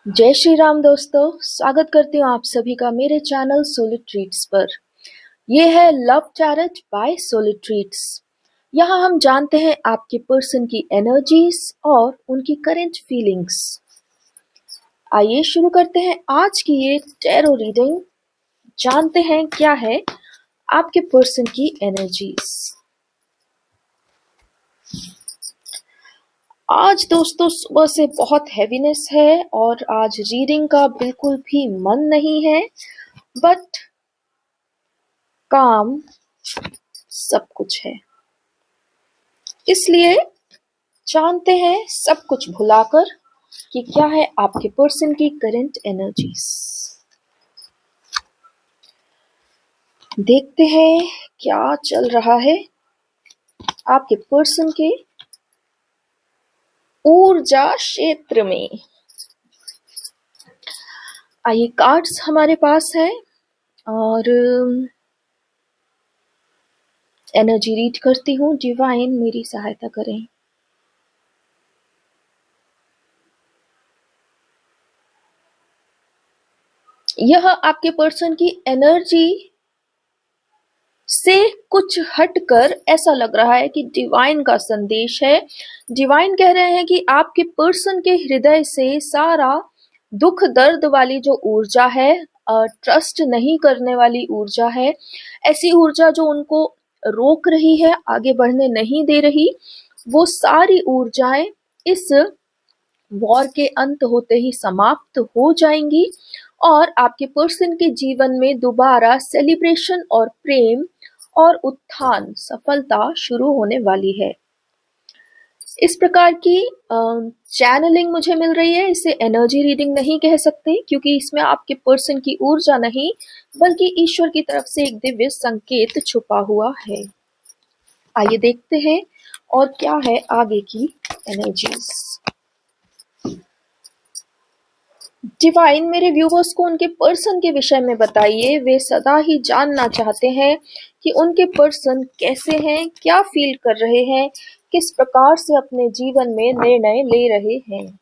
जय श्री राम दोस्तों, स्वागत करती हूँ आप सभी का मेरे चैनल सोलिड ट्रीट्स पर। यह है love tarot by solid treats. यहाँ हम जानते हैं आपके पर्सन की एनर्जीज और उनकी करंट फीलिंग्स। आइए शुरू करते हैं आज की ये टैरो रीडिंग। जानते हैं क्या है आपके पर्सन की एनर्जीज। आज दोस्तों सुबह से बहुत हैवीनेस है और आज रीडिंग का बिल्कुल भी मन नहीं है, बट काम सब कुछ है। इसलिए जानते हैं सब कुछ भुलाकर कि क्या है आपके पर्सन की करंट एनर्जीज। देखते हैं क्या चल रहा है आपके पर्सन के ऊर्जा क्षेत्र में। आइए कार्ड्स हमारे पास है और एनर्जी रीड करती हूँ। डिवाइन मेरी सहायता करें। यह आपके पर्सन की एनर्जी से कुछ हटकर ऐसा लग रहा है कि डिवाइन का संदेश है। डिवाइन कह रहे हैं कि आपके पर्सन के हृदय से सारा दुख दर्द वाली जो ऊर्जा है, ट्रस्ट नहीं करने वाली ऊर्जा है, ऐसी ऊर्जा जो उनको रोक रही है, आगे बढ़ने नहीं दे रही, वो सारी ऊर्जाएं इस वॉर के अंत होते ही समाप्त हो जाएंगी और आपके पर्सन के जीवन में दोबारा सेलिब्रेशन और प्रेम और उत्थान, सफलता शुरू होने वाली है। इस प्रकार की चैनलिंग मुझे मिल रही है। इसे एनर्जी रीडिंग नहीं कह सकते क्योंकि इसमें आपके पर्सन की ऊर्जा नहीं बल्कि ईश्वर की तरफ से एक दिव्य संकेत छुपा हुआ है। आइए देखते हैं और क्या है आगे की एनर्जीज। डिवाइन मेरे व्यूवर्स को उनके पर्सन के विषय में बताइए। वे सदा ही जानना चाहते हैं कि उनके पर्सन कैसे हैं, क्या फील कर रहे हैं, किस प्रकार से अपने जीवन में निर्णय ले रहे हैं।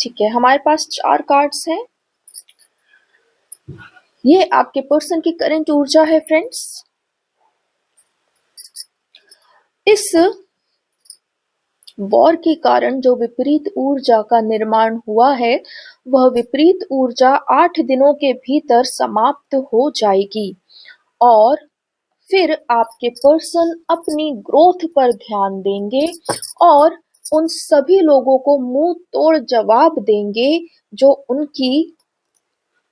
ठीक है, हमारे पास 4 कार्ड्स हैं। ये आपके पर्सन की करंट ऊर्जा है फ्रेंड्स। इस वॉर के कारण जो विपरीत ऊर्जा का निर्माण हुआ है, वह विपरीत ऊर्जा 8 दिनों के भीतर समाप्त हो जाएगी और फिर आपके पर्सन अपनी ग्रोथ पर ध्यान देंगे और उन सभी लोगों को मुंह तोड़ जवाब देंगे जो उनकी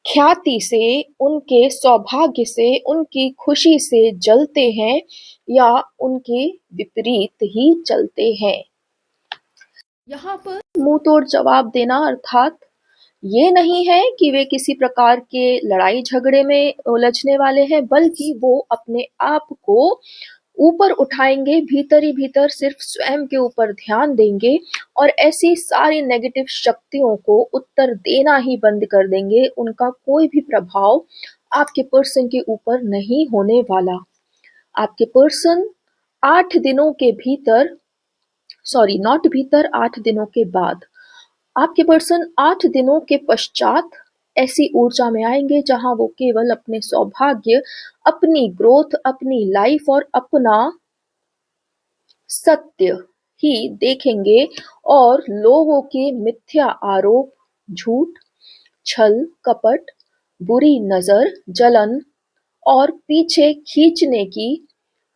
ख्याति से, उनके सौभाग्य से, उनकी खुशी से जलते हैं या उनके विपरीत ही चलते हैं। यहाँ पर मुंह तोड़ जवाब देना अर्थात ये नहीं है कि वे किसी प्रकार के लड़ाई झगड़े में उलझने वाले हैं, बल्कि वो अपने आप को ऊपर उठाएंगे, भीतर ही भीतर सिर्फ स्वयं के ऊपर ध्यान देंगे और ऐसी सारी नेगेटिव शक्तियों को उत्तर देना ही बंद कर देंगे। उनका कोई भी प्रभाव आपके पर्सन के ऊपर नहीं होने वाला। आपके पर्सन 8 दिनों के भीतर, सॉरी नॉट भीतर, 8 दिनों के बाद, आपके पर्सन 8 दिनों के पश्चात ऐसी ऊर्जा में आएंगे जहां वो केवल अपने सौभाग्य, अपनी ग्रोथ, अपनी लाइफ और अपना सत्य ही देखेंगे और लोगों के मिथ्या आरोप, झूठ, छल, कपट, बुरी नजर, जलन और पीछे खींचने की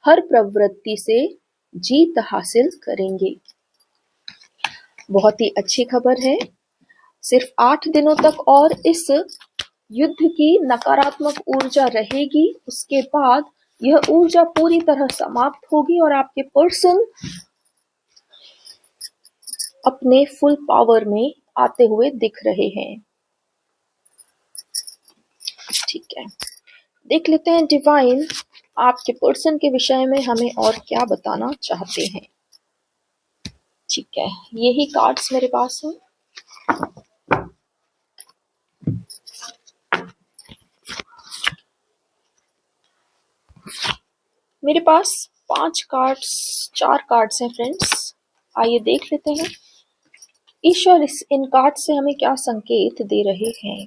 हर प्रवृत्ति से जीत हासिल करेंगे। बहुत ही अच्छी खबर है। सिर्फ 8 दिनों तक और इस युद्ध की नकारात्मक ऊर्जा रहेगी। उसके बाद यह ऊर्जा पूरी तरह समाप्त होगी और आपके पर्सन अपने फुल पावर में आते हुए दिख रहे हैं। ठीक है, देख लेते हैं डिवाइन आपके पर्सन के विषय में हमें और क्या बताना चाहते हैं। ठीक है, यही कार्ड्स मेरे पास हैं। मेरे पास 4 कार्ड्स हैं फ्रेंड्स, आइए देख लेते हैं ईश्वर इन कार्ड से हमें क्या संकेत दे रहे हैं।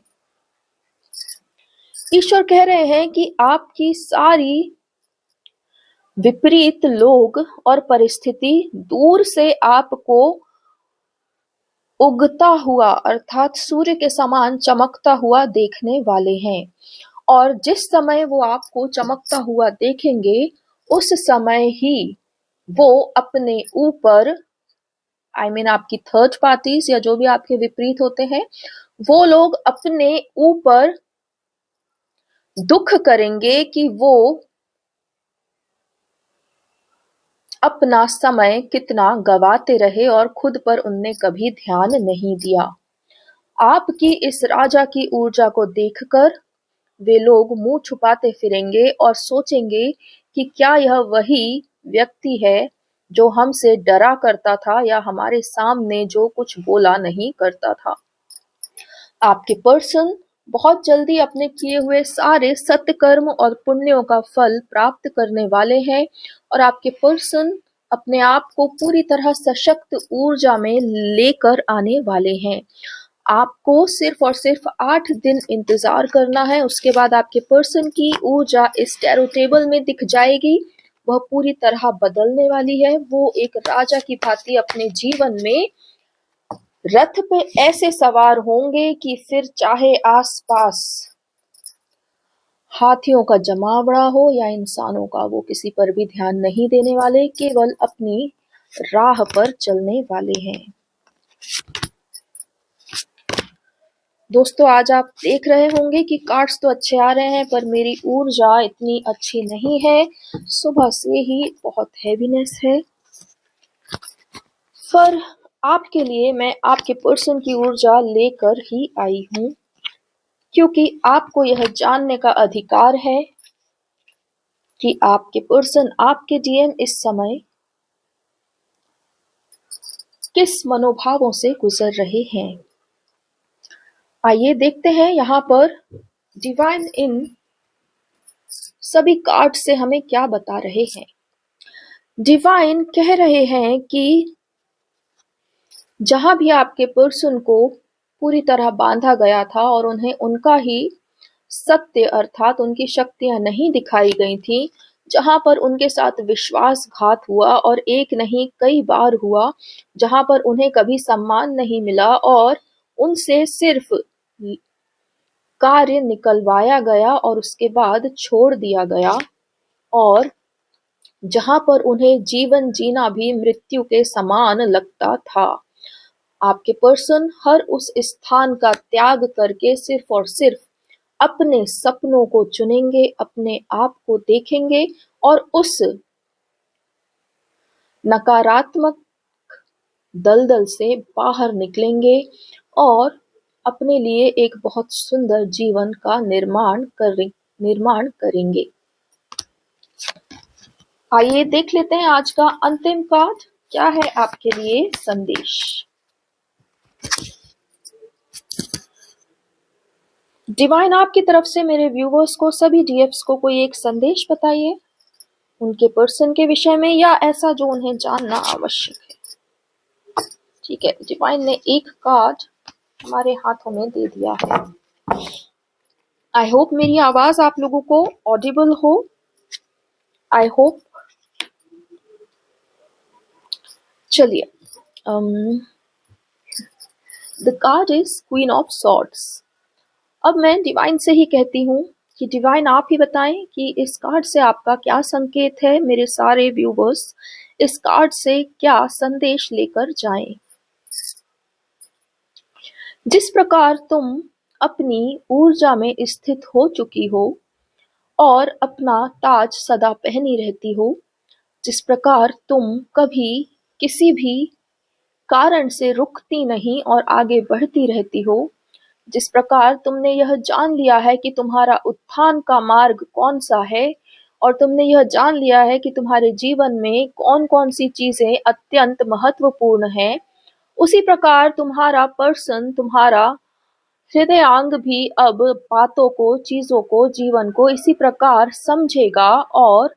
ईश्वर कह रहे हैं कि आपकी सारी विपरीत लोग और परिस्थिति दूर से आपको उगता हुआ अर्थात सूर्य के समान चमकता हुआ देखने वाले हैं, और जिस समय वो आपको चमकता हुआ देखेंगे उस समय ही वो अपने ऊपर आपकी थर्ड पार्टीज या जो भी आपके विपरीत होते हैं, वो लोग अपने ऊपर दुख करेंगे कि वो अपना समय कितना गवाते रहे और खुद पर उनने कभी ध्यान नहीं दिया। आपकी इस राजा की ऊर्जा को देखकर वे लोग मुंह छुपाते फिरेंगे और सोचेंगे कि क्या यह वही व्यक्ति है जो हमसे डरा करता था या हमारे सामने जो कुछ बोला नहीं करता था। आपके पर्सन बहुत जल्दी अपने किए हुए सारे सत्कर्म और पुण्यों का फल प्राप्त करने वाले हैं, और आपके पर्सन अपने आप को पूरी तरह सशक्त ऊर्जा में लेकर आने वाले हैं। आपको सिर्फ और सिर्फ 8 दिन इंतजार करना है, उसके बाद आपके पर्सन की ऊर्जा इस टैरो टेबल में दिख जाएगी। वह पूरी तरह बदलने वाली है। वो एक राजा की भांति अपने जीवन में रथ पे ऐसे सवार होंगे कि फिर चाहे आसपास हाथियों का जमावड़ा हो या इंसानों का, वो किसी पर भी ध्यान नहीं देने वाले, केवल अपनी राह पर चलने वाले हैं। दोस्तों, आज आप देख रहे होंगे कि कार्ड्स तो अच्छे आ रहे हैं पर मेरी ऊर्जा इतनी अच्छी नहीं है। सुबह से ही बहुत हैवीनेस है, पर आपके लिए मैं आपके पर्सन की ऊर्जा लेकर ही आई हूँ, क्योंकि आपको यह जानने का अधिकार है कि आपके पर्सन, आपके डीएम इस समय किस मनोभावों से गुजर रहे हैं। आइए देखते हैं यहाँ पर डिवाइन इन सभी कार्ड से हमें क्या बता रहे हैं। डिवाइन कह रहे हैं कि जहां भी आपके पर्सन को पूरी तरह बांधा गया था और उन्हें उनका ही सत्य अर्थात उनकी शक्तियां नहीं दिखाई गई थी, जहां पर उनके साथ विश्वासघात हुआ और एक नहीं कई बार हुआ, जहां पर उन्हें कभी सम्मान नहीं मिला और उनसे सिर्फ कार्य निकलवाया गया और उसके बाद छोड़ दिया गया, और जहां पर उन्हें जीवन जीना भी मृत्यु के समान लगता था, आपके पर्सन हर उस स्थान का त्याग करके सिर्फ और सिर्फ अपने सपनों को चुनेंगे, अपने आप को देखेंगे और उस नकारात्मक दलदल से बाहर निकलेंगे और अपने लिए एक बहुत सुंदर जीवन का निर्माण करेंगे। आइए देख लेते हैं आज का अंतिम कार्ड क्या है आपके लिए संदेश। डिवाइन आपकी तरफ से मेरे व्यूवर्स को, सभी डीएफ्स को कोई एक संदेश बताइए उनके पर्सन के विषय में या ऐसा जो उन्हें जानना आवश्यक है। ठीक है, डिवाइन ने एक कार्ड हमारे हाथों में दे दिया है। आई होप मेरी आवाज आप लोगों को ऑडिबल हो। I hope. चलिए, the card is queen of swords. अब मैं डिवाइन से ही कहती हूँ कि डिवाइन आप ही बताएं कि इस कार्ड से आपका क्या संकेत है। मेरे सारे व्यूवर्स इस कार्ड से क्या संदेश लेकर जाएं। जिस प्रकार तुम अपनी ऊर्जा में स्थित हो चुकी हो और अपना ताज सदा पहनी रहती हो, जिस प्रकार तुम कभी किसी भी कारण से रुकती नहीं और आगे बढ़ती रहती हो, जिस प्रकार तुमने यह जान लिया है कि तुम्हारा उत्थान का मार्ग कौन सा है और तुमने यह जान लिया है कि तुम्हारे जीवन में कौन कौन सी चीजें अत्यंत महत्वपूर्ण हैं, उसी प्रकार तुम्हारा पर्सन, तुम्हारा हृदयांग भी अब बातों को, चीजों को, जीवन को इसी प्रकार समझेगा और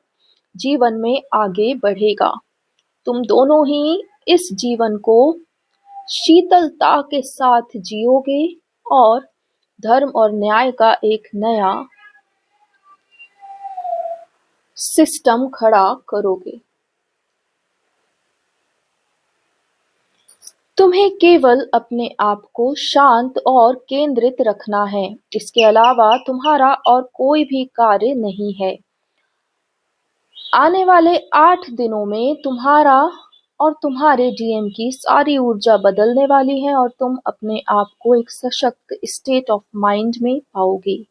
जीवन में आगे बढ़ेगा। तुम दोनों ही इस जीवन को शीतलता के साथ जियोगे और धर्म और न्याय का एक नया सिस्टम खड़ा करोगे। तुम्हें केवल अपने आप को शांत और केंद्रित रखना है। इसके अलावा तुम्हारा और कोई भी कार्य नहीं है। आने वाले 8 दिनों में तुम्हारा और तुम्हारे डीएम की सारी ऊर्जा बदलने वाली है और तुम अपने आप को एक सशक्त स्टेट ऑफ माइंड में पाओगे।